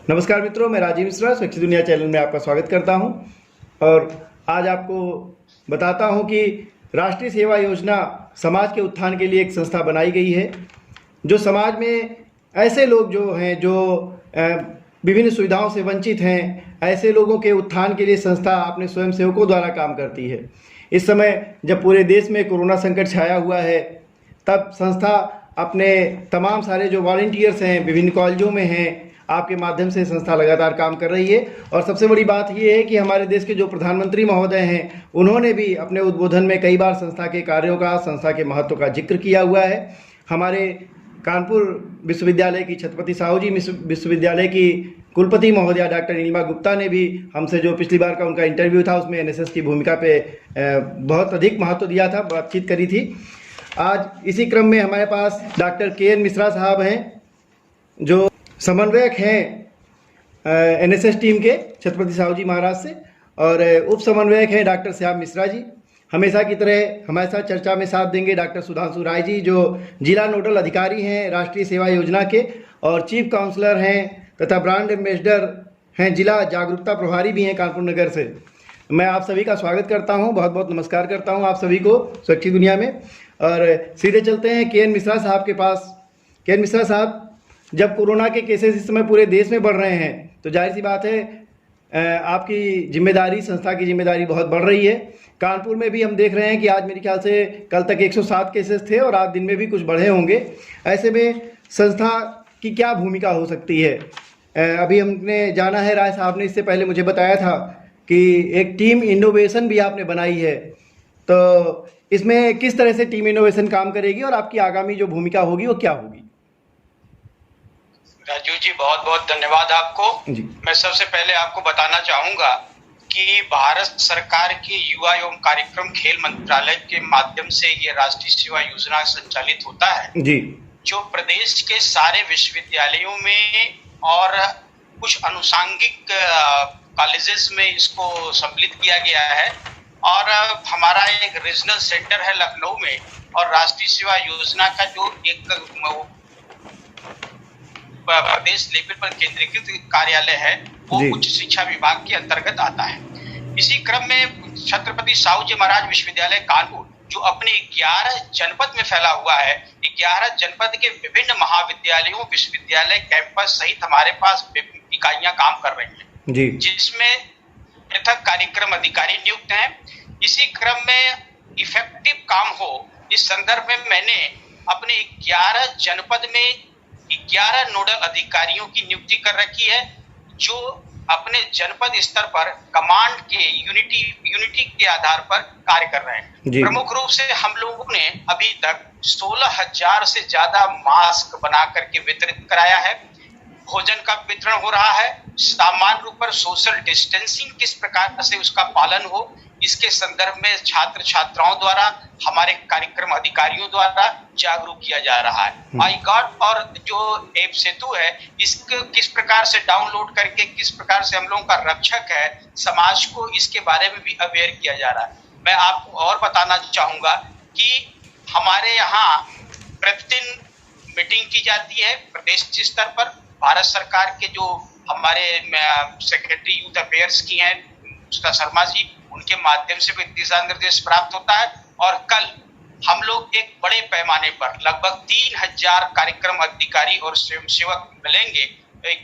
नमस्कार मित्रों, मैं राजीव मिश्रा स्वच्छ दुनिया चैनल में आपका स्वागत करता हूं और आज आपको बताता हूं कि राष्ट्रीय सेवा योजना समाज के उत्थान के लिए एक संस्था बनाई गई है जो समाज में ऐसे लोग जो हैं जो विभिन्न सुविधाओं से वंचित हैं, ऐसे लोगों के उत्थान के लिए संस्था अपने स्वयंसेवकों द्वारा काम करती है। इस समय जब पूरे देश में कोरोना संकट छाया हुआ है, तब संस्था अपने तमाम सारे जो वॉलंटियर्स हैं, विभिन्न कॉलेजों में हैं, आपके माध्यम से संस्था लगातार काम कर रही है। और सबसे बड़ी बात ये है कि हमारे देश के जो प्रधानमंत्री महोदय हैं, उन्होंने भी अपने उद्बोधन में कई बार संस्था के कार्यों का, संस्था के महत्व का जिक्र किया हुआ है। हमारे कानपुर विश्वविद्यालय की, छत्रपति साहू जी विश्वविद्यालय की कुलपति महोदया डॉक्टर नीलिमा गुप्ता ने भी हमसे, जो पिछली बार का उनका इंटरव्यू था उसमें एनएसएस की भूमिका पे बहुत अधिक महत्व दिया था, बातचीत करी थी। आज इसी क्रम में हमारे पास डॉक्टर के.एन. मिश्रा साहब हैं, जो समन्वयक हैं एनएसएस टीम के छत्रपति साहू जी महाराज से, और उप समन्वयक हैं डॉक्टर श्याम मिश्रा जी। हमेशा की तरह हमारे साथ चर्चा में साथ देंगे डॉक्टर सुधांशु राय जी, जो जिला नोडल अधिकारी हैं राष्ट्रीय सेवा योजना के और चीफ काउंसलर हैं तथा ब्रांड एम्बेसडर हैं, जिला जागरूकता प्रभारी भी हैं कानपुर नगर से। मैं आप सभी का स्वागत करता हूं, बहुत बहुत नमस्कार करता हूं आप सभी को स्वच्छ दुनिया में। और सीधे चलते हैं के.एन. मिश्रा साहब के पास। के.एन. मिश्रा साहब, जब कोरोना के केसेस इस समय पूरे देश में बढ़ रहे हैं तो जाहिर सी बात है आपकी जिम्मेदारी, संस्था की जिम्मेदारी बहुत बढ़ रही है। कानपुर में भी हम देख रहे हैं कि आज मेरे ख्याल से कल तक 107 केसेस थे और आज दिन में भी कुछ बढ़े होंगे। ऐसे में संस्था की क्या भूमिका हो सकती है? अभी हमने जाना है, राय साहब ने इससे पहले मुझे बताया था कि एक टीम इनोवेशन भी आपने बनाई है, तो इसमें किस तरह से टीम इनोवेशन काम करेगी और आपकी आगामी जो भूमिका होगी वो क्या होगी? राजू जी, बहुत बहुत धन्यवाद आपको जी। मैं सबसे पहले आपको बताना चाहूंगा कि भारत सरकार के युवा एवं कार्यक्रम खेल मंत्रालय के माध्यम से ये राष्ट्रीय सेवा योजना संचालित होता है जी, जो प्रदेश के सारे विश्वविद्यालयों में और कुछ अनुषंगिक कॉलेजेस में इसको सम्मिलित किया गया है। और हमारा एक रीजनल सेंटर है लखनऊ में, और राष्ट्रीय सेवा योजना का जो एक प्रदेश लेवल पर केंद्रीकृत कार्यालय है वो उच्च शिक्षा विभाग के अंतर्गत आता है। इसी क्रम में छत्रपति साहू जी महाराज विश्वविद्यालय कानपुर, जो अपने 11 जनपद में फैला हुआ है, 11 जनपद के विभिन्न महाविद्यालयों, विश्वविद्यालय कैंपस सहित हमारे पास इकाइयां काम कर रही हैं, जिसमें पृथक कार्यक्रम अधिकारी नियुक्त हैं। इसी क्रम में इफेक्टिव काम हो, इस संदर्भ में मैंने अपने 11 जनपद में 11 नोडल अधिकारियों की नियुक्ति कर रखी है, जो अपने जनपद स्तर पर कमांड के यूनिटी के आधार पर कार्य कर रहे हैं। प्रमुख रूप से हम लोगों ने अभी तक 16,000 से ज्यादा मास्क बना करके वितरित कराया है। भोजन का वितरण हो रहा है। सामान्य रूप पर सोशल डिस्टेंसिंग किस प्रकार से उसका पालन हो, इसके संदर्भ में छात्र छात्राओं द्वारा, हमारे कार्यक्रम अधिकारियों द्वारा जागरूक किया जा रहा है। आई गॉट और जो ऐप सेतु है, इसको किस प्रकार से डाउनलोड करके किस प्रकार से हम लोगों का रक्षक है, समाज को इसके बारे में भी अवेयर किया जा रहा है। मैं आपको और बताना चाहूंगा कि हमारे यहाँ प्रतिदिन मीटिंग की जाती है प्रदेश स्तर पर। भारत सरकार के जो हमारे सेक्रेटरी यूथ अफेयर्स की हैं उसका शर्मा जी, उनके माध्यम से भी दिशा निर्देश प्राप्त होता है। और कल हम लोग एक बड़े पैमाने पर लगभग 3,000 कार्यक्रम अधिकारी और स्वयंसेवक मिलेंगे।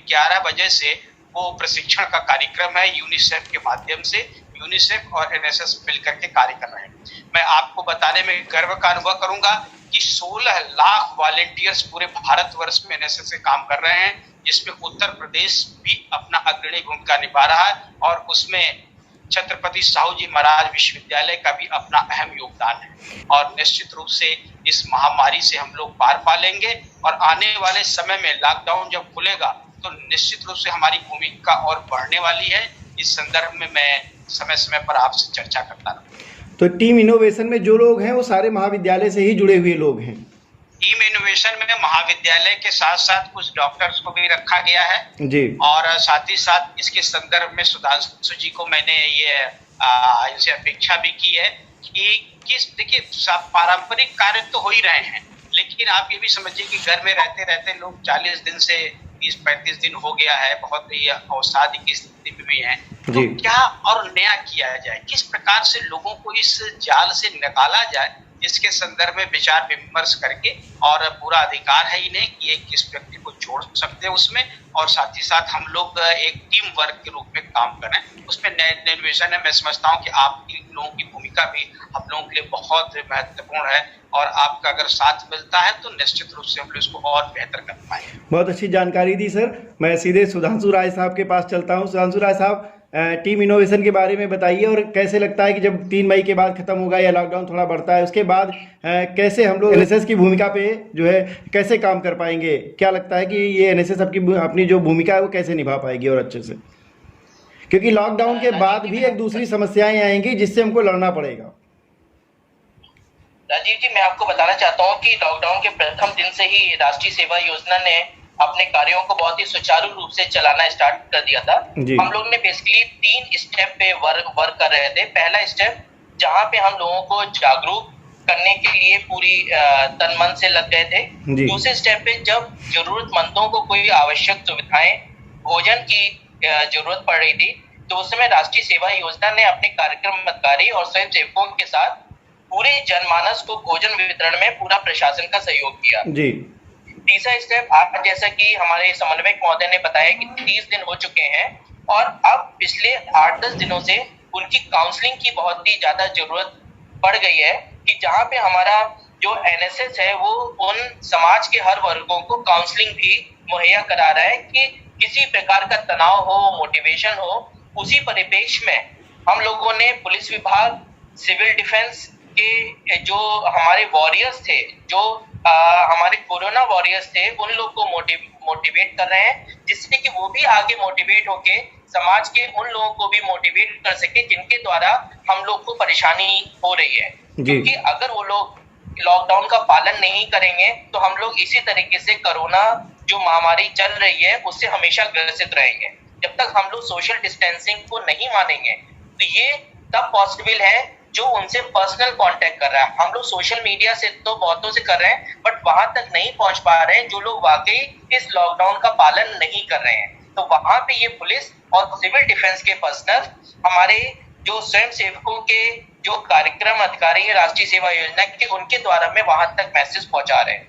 11 बजे से वो प्रशिक्षण का कार्यक्रम है यूनिसेफ के माध्यम से। यूनिसेफ और एनएसएस मिलकर के कार्य कर रहे हैं। मैं आपको बताने में गर्व का अनुभव करूंगा कि 16 लाख वॉलेंटियर्स पूरे भारतवर्ष में एनएसएस से काम कर रहे हैं, जिसमें उत्तर प्रदेश भी अपना अग्रणी भूमिका निभा रहा है, और उसमें छत्रपति साहू जी महाराज विश्वविद्यालय का भी अपना अहम योगदान है। और निश्चित रूप से इस महामारी से हम लोग पार पा लेंगे, और आने वाले समय में लॉकडाउन जब खुलेगा तो निश्चित रूप से हमारी भूमिका और बढ़ने वाली है। इस संदर्भ में मैं समय समय पर आपसे चर्चा करता रहूंगा। तो टीम इनोवेशन में जो लोग हैं वो सारे महाविद्यालय से ही जुड़े हुए लोग हैं? टीम इनोवेशन में महाविद्यालय के साथ साथ कुछ डॉक्टर्स को भी रखा गया है जी, और साथ ही साथ इसके संदर्भ में सुधांशु जी को मैंने ये इनसे अपेक्षा भी की है कि देखिए पारंपरिक कार्य तो हो ही रहे हैं, लेकिन आप ये भी समझिए कि घर में रहते रहते लोग 40 दिन से 30-35 दिन हो गया है, बहुत ही अवसाद की स्थिति में भी है। तो क्या और नया किया जाए, किस प्रकार से लोगों को इस जाल से निकाला जाए, इसके संदर्भ में विचार विमर्श करके, और पूरा अधिकार है इन्हें कि एक किस व्यक्ति को जोड़ सकते हैं उसमें, और साथ ही साथ हम लोग एक टीम वर्क के रूप में काम करें, उसमें नए निवेशन है। मैं समझता हूँ कि आप लोगों की भूमिका भी हम लोगों के लिए बहुत महत्वपूर्ण है, और आपका अगर साथ मिलता है तो निश्चित रूप से हम लोग इसको और बेहतर कर पाएंगे। बहुत अच्छी जानकारी दी सर। मैं सीधे सुधांशु राय साहब के पास चलता हूँ। सुधांशु राय साहब, टीम इनोवेशन के बारे में बताइए, और कैसे लगता है कि जब 3 मई के बाद खत्म होगा या लॉकडाउन थोड़ा बढ़ता है उसके बाद कैसे हम लोग एनएसएस की भूमिका पे जो है कैसे काम कर पाएंगे? क्या लगता है कि ये एनएसएस अपनी जो भूमिका है वो कैसे निभा पाएगी और अच्छे से, क्योंकि लॉकडाउन के बाद भी एक दूसरी समस्याएं आएंगी जिससे हमको लड़ना पड़ेगा। राजीव जी, मैं आपको बताना चाहता हूं कि लॉकडाउन के प्रथम दिन से ही राष्ट्रीय सेवा योजना ने अपने कार्यों को बहुत ही सुचारू रूप से चलाना स्टार्ट कर दिया था। हम लोग ने बेसिकली 3 स्टेप पे वर्क कर रहे थे। पहला स्टेप, जहां पे हम लोगों को जागरूक करने के लिए पूरी तन मन से लग गए थे। दूसरे स्टेप पे, जब जरूरतमंदों को कोई आवश्यक सुविधाएं, भोजन की जरूरत पड़ रही थी, तो उस समय राष्ट्रीय सेवा योजना ने अपने कार्यक्रम अधिकारी और स्वयं सेवकों के साथ पूरे जनमानस को भोजन वितरण में पूरा प्रशासन का सहयोग किया। जी। तीसरा स्टेप, आज जैसा कि हमारे समन्वयक महोदय ने बताया कि 30 दिन हो चुके हैं, और अब पिछले 8-10 दिनों से उनकी काउंसलिंग की बहुत ही ज्यादा जरूरत पड़ गई है, कि जहाँ पे हमारा जो एनएसएस है वो उन समाज के हर वर्गों को काउंसलिंग भी मुहैया करा रहा है, कि किसी प्रकार का तनाव हो, मोटिवेशन हो। उसी परिप्रेक्ष्य में हम लोगों ने पुलिस विभाग, सिविल डिफेंस के जो हमारे वॉरियर्स थे, जो हमारे कोरोना वॉरियर्स थे, उन लोग को मोटिवेट कर रहे हैं, जिससे कि वो भी आगे मोटिवेट होके समाज के उन लोगों को भी मोटिवेट कर सके जिनके द्वारा हम लोग को परेशानी हो रही है। क्योंकि अगर वो लोग लॉकडाउन का पालन नहीं करेंगे तो हम लोग इसी तरीके से कोरोना जो महामारी चल रही है उससे हमेशा ग्रसित रहेंगे। जब तक हम लोग सोशल डिस्टेंसिंग को नहीं मानेंगे तो ये तब पॉसिबल है जो उनसे पर्सनल कांटेक्ट कर रहा है। हम लोग सोशल मीडिया से तो बहुतों से कर रहे हैं, बट वहां तक नहीं पहुंच पा रहे हैं जो लोग वाकई इस लॉकडाउन का पालन नहीं कर रहे हैं। तो वहां पे ये पुलिस और सिविल डिफेंस के पर्सनल, हमारे जो स्वयं सेवकों के जो कार्यक्रम अधिकारी है राष्ट्रीय सेवा योजना के, उनके द्वारा में वहां तक मैसेज पहुंचा रहे हैं।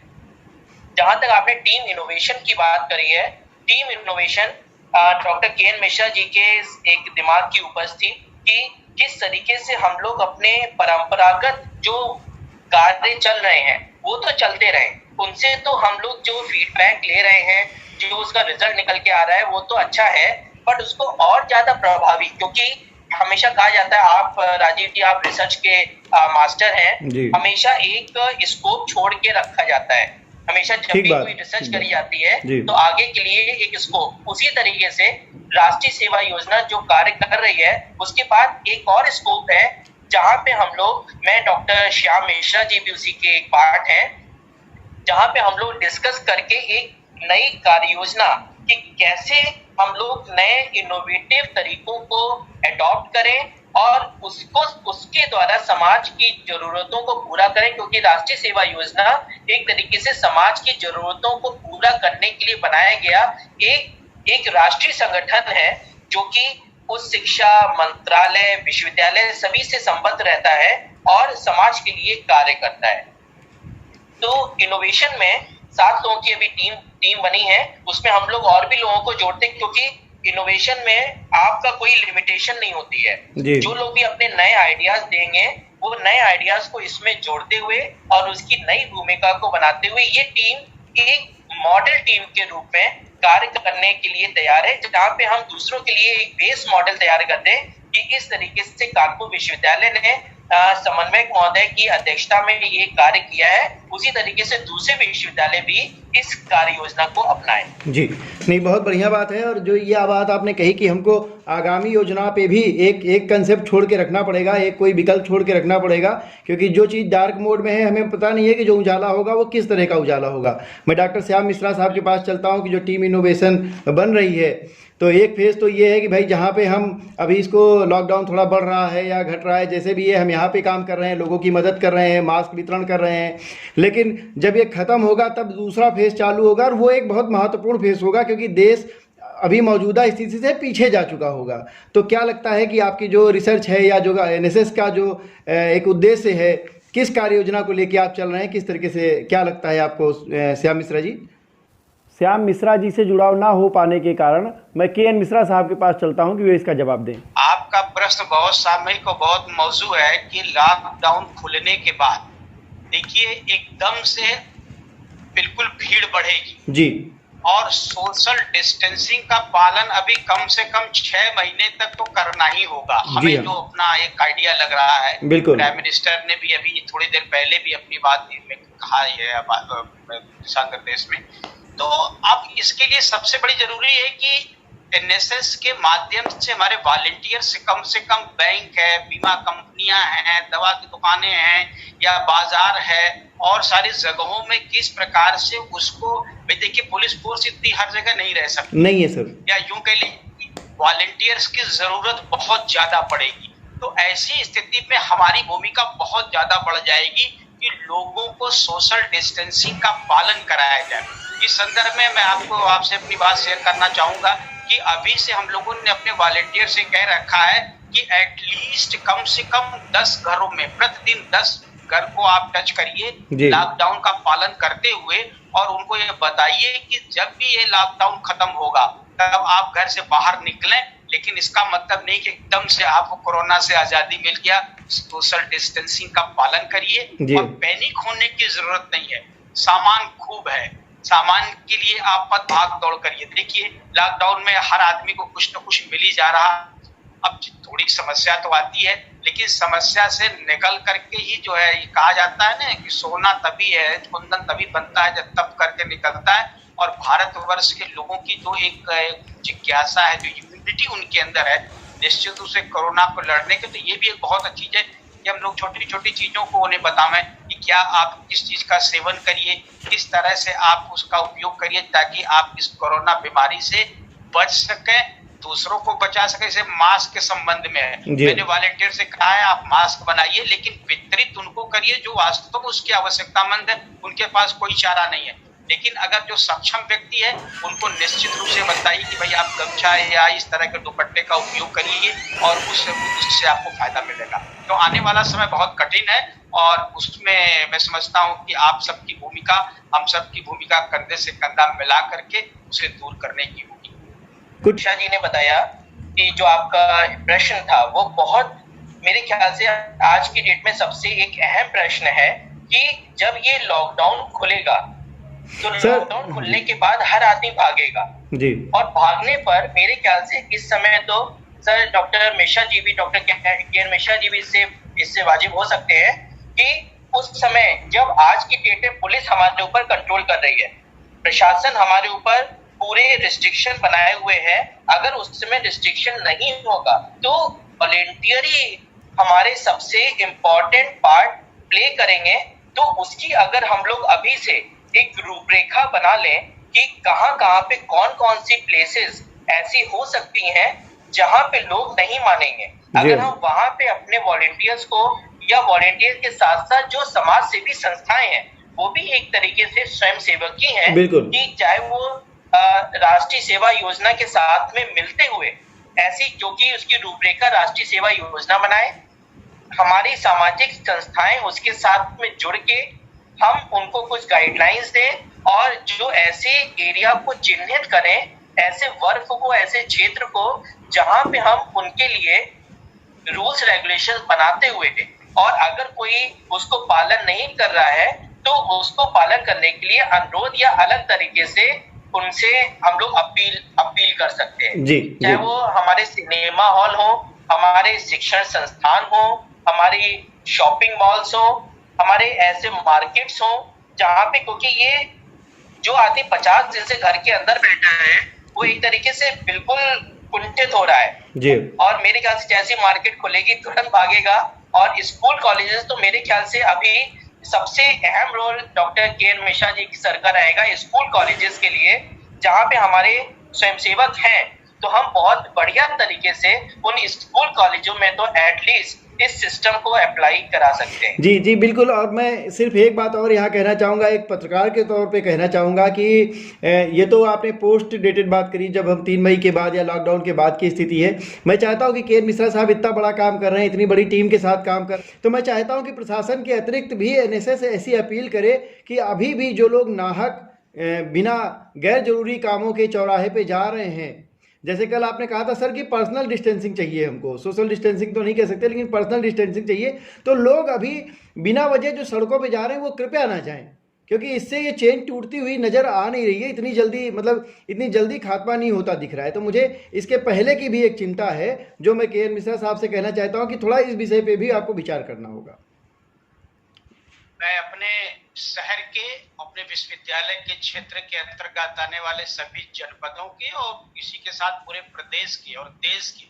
जहां तक आपने टीम इनोवेशन की बात करी है, team innovation doctor K N. Mishra ji के एक दिमाग की उपज थी कि किस तरीके से हम लोग अपने परंपरागत जो कार्य चल रहे हैं वो तो चलते रहे, उनसे तो हम लोग जो फीडबैक ले रहे हैं, जो उसका रिजल्ट निकल के आ रहा है वो तो अच्छा है, बट उसको और ज्यादा प्रभावी, क्योंकि हमेशा कहा जाता है, आप राजीव जी आप रिसर्च के मास्टर हैं, हमेशा एक स्कोप छोड़ के रखा जाता है। हमेशा जब भी कोई रिसर्च करी जाती है तो आगे के लिए एक स्कोप, उसी तरीके से राष्ट्रीय सेवा योजना जो कार्य कर रही है उसके बाद एक और स्कोप है जहां पे हम लोग, मैं डॉक्टर श्याम मिश्रा जी भी उसी के एक पार्ट हैं, जहां पे हम लोग डिस्कस करके एक नई कार्य योजना कि कैसे हम लोग नए इनोवेटिव तरीकों को अडॉप्ट करें और उसके द्वारा समाज की जरूरतों को पूरा करें, क्योंकि राष्ट्रीय सेवा योजना एक तरीके से समाज की जरूरतों को पूरा करने के लिए बनाया गया एक राष्ट्रीय संगठन है जो कि उस शिक्षा मंत्रालय, विश्वविद्यालय सभी से संबद्ध रहता है और समाज के लिए कार्य करता है। तो इनोवेशन में 7 लोगों की अभी टीम बनी है, उसमें हम लोग और भी लोगों को जोड़ते हैं, क्योंकि इनोवेशन में आपका कोई लिमिटेशन नहीं होती है। जो लोग भी अपने नए आइडियाज देंगे वो नए आइडियाज को इसमें जोड़ते हुए और उसकी नई भूमिका को बनाते हुए ये टीम एक मॉडल टीम के रूप में कार्य करने के लिए तैयार है, जहां पे हम दूसरों के लिए एक बेस मॉडल तैयार करते हैं कि इस तरीके से कानपुर विश्वविद्यालय ने समन्वयक महोदय की अध्यक्षता में ये कार्य किया है, उसी तरीके से दूसरे विश्वविद्यालय भी इस कार्य योजना को अपनाएं। जी नहीं, बहुत बढ़िया बात है। और जो ये बात आपने कही कि हमको आगामी योजना पे भी एक कंसेप्ट छोड़ के रखना पड़ेगा, एक कोई विकल्प छोड़ के रखना पड़ेगा, क्योंकि जो चीज़ डार्क मोड में है हमें पता नहीं है कि जो उजाला होगा वो किस तरह का उजाला होगा। मैं डॉक्टर श्याम मिश्रा साहब के पास चलता हूँ कि जो टीम इनोवेशन बन रही है तो एक फेज़ तो ये है कि भाई जहाँ पे हम अभी इसको लॉकडाउन थोड़ा बढ़ रहा है या घट रहा है, जैसे भी ये हम यहाँ पे काम कर रहे हैं, लोगों की मदद कर रहे हैं, मास्क वितरण कर रहे हैं, लेकिन जब ये ख़त्म होगा तब दूसरा फेज़ चालू होगा, और वो एक बहुत महत्वपूर्ण फेज़ होगा क्योंकि देश अभी मौजूदा स्थिति से पीछे जा चुका होगा। तो क्या लगता है कि आपकी जो रिसर्च है या जो एनएसएस का जो एक उद्देश्य है, किस कार्य योजना को लेके आप चल रहे हैं, किस तरीके से, क्या लगता है आपको श्याम मिश्रा जी? श्याम मिश्रा जी से जुड़ाव ना हो पाने के कारण मैं के.एन. मिश्रा साहब के पास चलता हूं कि वे इसका जवाब दें। आपका प्रश्न बहुत सामयिक और बहुत मौजू है कि लॉकडाउन खुलने के बाद देखिए एकदम से बिल्कुल भीड़ बढ़ेगी जी, और सोशल डिस्टेंसिंग का पालन अभी कम से कम 6 महीने तक तो करना ही होगा हमें, जो अपना एक आइडिया लग रहा है। बिल्कुल, प्राइम मिनिस्टर ने भी अभी थोड़ी देर पहले भी अपनी बात में कहा है दिशा निर्देश में। तो अब इसके लिए सबसे बड़ी जरूरी है कि एनएसएस के माध्यम से हमारे वॉलंटियर से कम बैंक है, बीमा कंपनियां हैं, दवा की दुकानें हैं या बाजार है, और सारी जगहों में किस प्रकार से उसको, देखिए पुलिस फोर्स इतनी हर जगह नहीं रह सकती, नहीं है सर, या यूं कह लीजिए वॉलंटियर्स की जरूरत बहुत ज्यादा पड़ेगी। तो ऐसी स्थिति में हमारी भूमिका बहुत ज्यादा बढ़ जाएगी कि लोगों को सोशल डिस्टेंसिंग का पालन कराया जाए। इस संदर्भ में मैं आपसे अपनी बात शेयर करना चाहूंगा कि अभी से हम लोगों ने अपने वॉलंटियर से कह रखा है कि एटलीस्ट कम से कम 10 घरों में प्रतिदिन 10 घर को आप टच करिए लॉकडाउन का पालन करते हुए, और उनको ये बताइए कि जब भी ये लॉकडाउन खत्म होगा तब आप घर से बाहर निकलें, लेकिन इसका मतलब नहीं कि एकदम से आपको कोरोना से आजादी मिल गया। सोशल डिस्टेंसिंग का पालन करिए और पैनिक होने की जरूरत नहीं है। सामान खूब है, सामान के लिए आप मत भाग दौड़ करिए। देखिए लॉकडाउन में हर आदमी को कुछ न कुछ मिल ही जा रहा। अब थोड़ी समस्या तो आती है, लेकिन समस्या से निकल करके ही जो है, ये कहा जाता है ना कि सोना तभी है, कुंदन तभी बनता है जब तप करके निकलता है। और भारतवर्ष के लोगों की जो एक जिज्ञासा है, जो इम्यूनिटी उनके अंदर है निश्चित रूप से कोरोना को लड़ने के, तो ये भी एक बहुत अच्छी चीज है कि हम लोग छोटी छोटी चीजों को उन्हें बतावें कि क्या आप किस चीज का सेवन करिए, किस तरह से आप उसका उपयोग करिए ताकि आप इस कोरोना बीमारी से बच सकें, दूसरों को बचा सके। जैसे मास्क के संबंध में है, मैंने वॉलंटियर से कहा है आप मास्क बनाइए, लेकिन वितरित उनको करिए जो वास्तव में उसकी आवश्यकतामंद है, उनके पास कोई चारा नहीं है। लेकिन अगर जो सक्षम व्यक्ति है उनको निश्चित रूप से बताइए कि भाई आप गमछा या इस तरह के दुपट्टे का उपयोग करिए और उससे आपको फायदा मिलेगा। तो आने वाला समय बहुत कठिन है और उसमें मैं समझता हूँ कि आप सबकी भूमिका, हम सबकी भूमिका कंधे से कंधा मिला करके उसे दूर करने की होगी। कुछ जी ने बताया कि जो आपका प्रश्न था वो बहुत, मेरे ख्याल से आज की डेट में सबसे एक अहम प्रश्न है कि जब ये लॉकडाउन खुलेगा तो लॉकडाउन खुलने के बाद हर आदमी भागेगा जी, और भागने पर मेरे ख्याल से इस समय तो सर डॉक्टर मिश्रा जी भी, डॉक्टर के.एन. मिश्रा जी भी इससे वाजिब हो सकते हैं कि उस समय जब आज की डेट में पुलिस हमारे ऊपर कंट्रोल कर रही है, प्रशासन हमारे ऊपर पूरे रिस्ट्रिक्शन बनाए हुए हैं, अगर उस समय रिस्ट्रिक्शन नहीं होगा तो वॉलेंटियर ही हमारे सबसे इम्पोर्टेंट पार्ट प्ले करेंगे। तो उसकी अगर हम लोग अभी से एक रूपरेखा बना लें कि कहां पे कौन सी प्लेसेस ऐसी हो सकती हैं जहां पे लोग नहीं मानेंगे, अगर हम वहां पे अपने वॉलंटियर्स को या वॉलंटियर के साथ साथ जो समाज सेवी संस्थाएं हैं वो भी एक तरीके से स्वयं सेवक ही हैं कि चाहे वो राष्ट्रीय सेवा योजना के साथ में मिलते हुए ऐसी, जो कि उसकी रूपरेखा राष्ट्रीय सेवा योजना बनाए, हमारी सामाजिक संस्थाएं उसके साथ में जुड़ के हम उनको कुछ गाइडलाइंस दें और जो ऐसे एरिया को चिन्हित करें, ऐसे वर्ग को, ऐसे क्षेत्र को जहां पे हम उनके लिए रूल्स रेगुलेशंस बनाते हुए, और अगर कोई उसको पालन नहीं कर रहा है तो उसको पालन करने के लिए अनुरोध या अलग तरीके से उनसे हम लोग अपील कर सकते हैं जी, चाहे वो हमारे सिनेमा हॉल हो, हमारे शिक्षण संस्थान हो, हमारी शॉपिंग मॉल्स हो, हमारे ऐसे मार्केट्स हो जहाँ पे, क्योंकि ये जो आदमी 50 दिन से घर के अंदर बैठा है वो एक तरीके से बिल्कुल कुंठित हो रहा है जी। और मेरे ख्याल से जैसी मार्केट खुलेगी तुरंत भागेगा। और स्कूल कॉलेजेस तो मेरे ख्याल से अभी सबसे अहम रोल डॉक्टर के.एन. मिश्रा जी की सर का रहेगा स्कूल कॉलेजेस के लिए, जहाँ पे हमारे स्वयंसेवक हैं तो हम बहुत बढ़िया तरीके से उन स्कूल कॉलेजों में तो एटलीस्ट इस सिस्टम को अप्लाई करा सकते हैं। जी जी बिल्कुल। और मैं सिर्फ एक बात और यहाँ कहना चाहूँगा, एक पत्रकार के तौर पे कहना चाहूँगा कि ये तो आपने पोस्ट डेटेड बात करी, जब हम 3 मई के बाद या लॉकडाउन के बाद की स्थिति है। मैं चाहता हूँ कि के एन मिश्रा साहब इतना बड़ा काम कर रहे हैं, इतनी बड़ी टीम के साथ काम कर, तो मैं चाहता हूँ कि प्रशासन के अतिरिक्त भी एनएसएस ऐसी अपील करे कि अभी भी जो लोग नाहक बिना गैर जरूरी कामों के चौराहे पे जा रहे हैं, जैसे कल आपने कहा था सर कि पर्सनल डिस्टेंसिंग चाहिए, हमको सोशल डिस्टेंसिंग तो नहीं कह सकते लेकिन पर्सनल डिस्टेंसिंग चाहिए, तो लोग अभी बिना वजह जो सड़कों पे जा रहे हैं वो कृपया ना जाएं, क्योंकि इससे ये चेन टूटती हुई नज़र आ नहीं रही है। इतनी जल्दी, मतलब इतनी जल्दी खात्मा नहीं होता दिख रहा है। तो मुझे इसके पहले की भी एक चिंता है जो मैं के एन मिश्रा साहब से कहना चाहता हूँ कि थोड़ा इस विषय पर भी आपको विचार करना होगा। मैं अपने शहर के, अपने विश्वविद्यालय के क्षेत्र के अंतर्गत आने वाले सभी जनपदों के और इसी के साथ पूरे प्रदेश के और देश के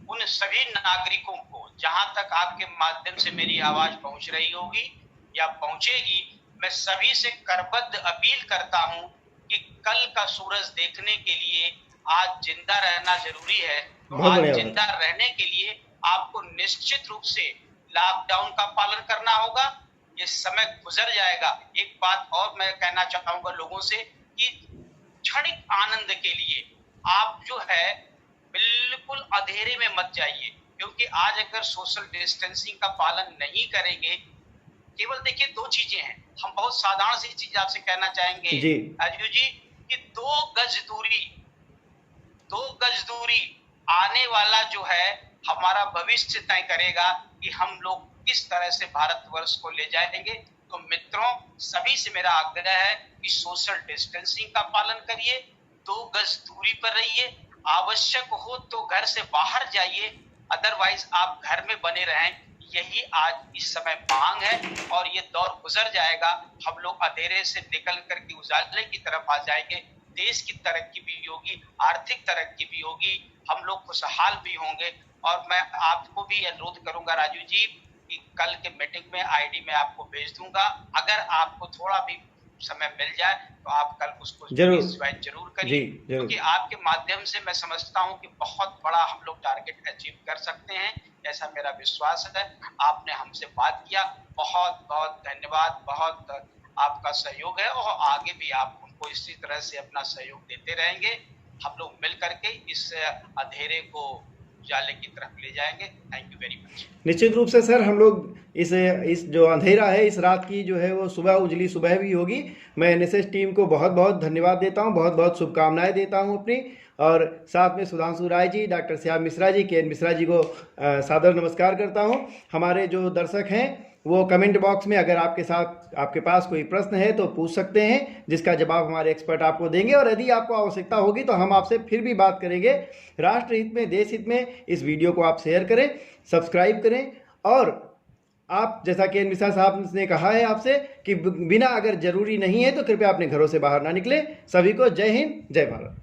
उन सभी नागरिकों को, जहां तक आपके माध्यम से मेरी आवाज पहुंच रही होगी या पहुंचेगी, मैं सभी से करबद्ध अपील करता हूं कि कल का सूरज देखने के लिए आज जिंदा रहना जरूरी है। तो आज जिंदा रहने के लिए आपको निश्चित रूप से लॉकडाउन का पालन करना होगा। ये समय गुजर जाएगा। एक बात और मैं कहना चाहूंगा लोगों से कि क्षणिक आनंद के लिए आप जो है बिल्कुल अंधेरे में मत जाइए, क्योंकि आज अगर सोशल डिस्टेंसिंग का पालन नहीं करेंगे, केवल देखिए 2 चीजें हैं। हम बहुत साधारण सी चीज आपसे कहना चाहेंगे राजीव जी कि 2 गज दूरी आने वाला जो है हमारा भविष्य तय करेगा कि हम लोग किस तरह से भारतवर्ष को ले जाएंगे। तो मित्रों, सभी से मेरा आग्रह है कि सोशल डिस्टेंसिंग का पालन करिए, 2 गज दूरी पर रहिए, आवश्यक हो तो घर से बाहर जाइए, अदरवाइज आप घर में बने रहें। यही आज इस समय मांग है और ये दौर गुजर जाएगा। हम लोग अंधेरे से निकल करके उजाले की तरफ आ जाएंगे। देश की तरक्की भी होगी, आर्थिक तरक्की भी होगी, हम लोग खुशहाल भी होंगे। और मैं आपको भी अनुरोध करूंगा राजू जी कि कल के मीटिंग में आईडी में आपको भेज दूंगा। अगर आपको थोड़ा भी समय मिल जाए तो आप कल उसको जरूर करिए, क्योंकि आपके माध्यम से मैं समझता हूं कि बहुत बड़ा हम लोग टारगेट अचीव कर सकते हैं, ऐसा मेरा विश्वास है। आपने हमसे बात किया, बहुत बहुत धन्यवाद। बहुत आपका सहयोग है और आगे भी आप हमको इसी तरह से अपना सहयोग देते रहेंगे। हम लोग मिल करके इस अंधेरे को उजाले की तरफ ले जाएंगे। Thank you very much. निश्चित रूप से सर, हम लोग इस जो अंधेरा है, इस रात की जो है वो सुबह उजली सुबह भी होगी। मैं एनएसएस टीम को बहुत बहुत धन्यवाद देता हूं, बहुत बहुत शुभकामनाएं देता हूं अपनी, और साथ में सुधांशु राय जी, डॉक्टर श्याम मिश्रा जी, के एन मिश्रा जी को सादर नमस्कार करता हूं। हमारे जो दर्शक हैं वो कमेंट बॉक्स में अगर आपके पास कोई प्रश्न है तो पूछ सकते हैं, जिसका जवाब हमारे एक्सपर्ट आपको देंगे। और यदि आपको आवश्यकता होगी तो हम आपसे फिर भी बात करेंगे। राष्ट्र हित में, देश हित में इस वीडियो को आप शेयर करें, सब्सक्राइब करें, और आप जैसा कि मिश्रा साहब ने कहा है आपसे कि बिना अगर जरूरी नहीं है तो कृपया अपने घरों से बाहर ना निकलें। सभी को जय हिंद, जय भारत।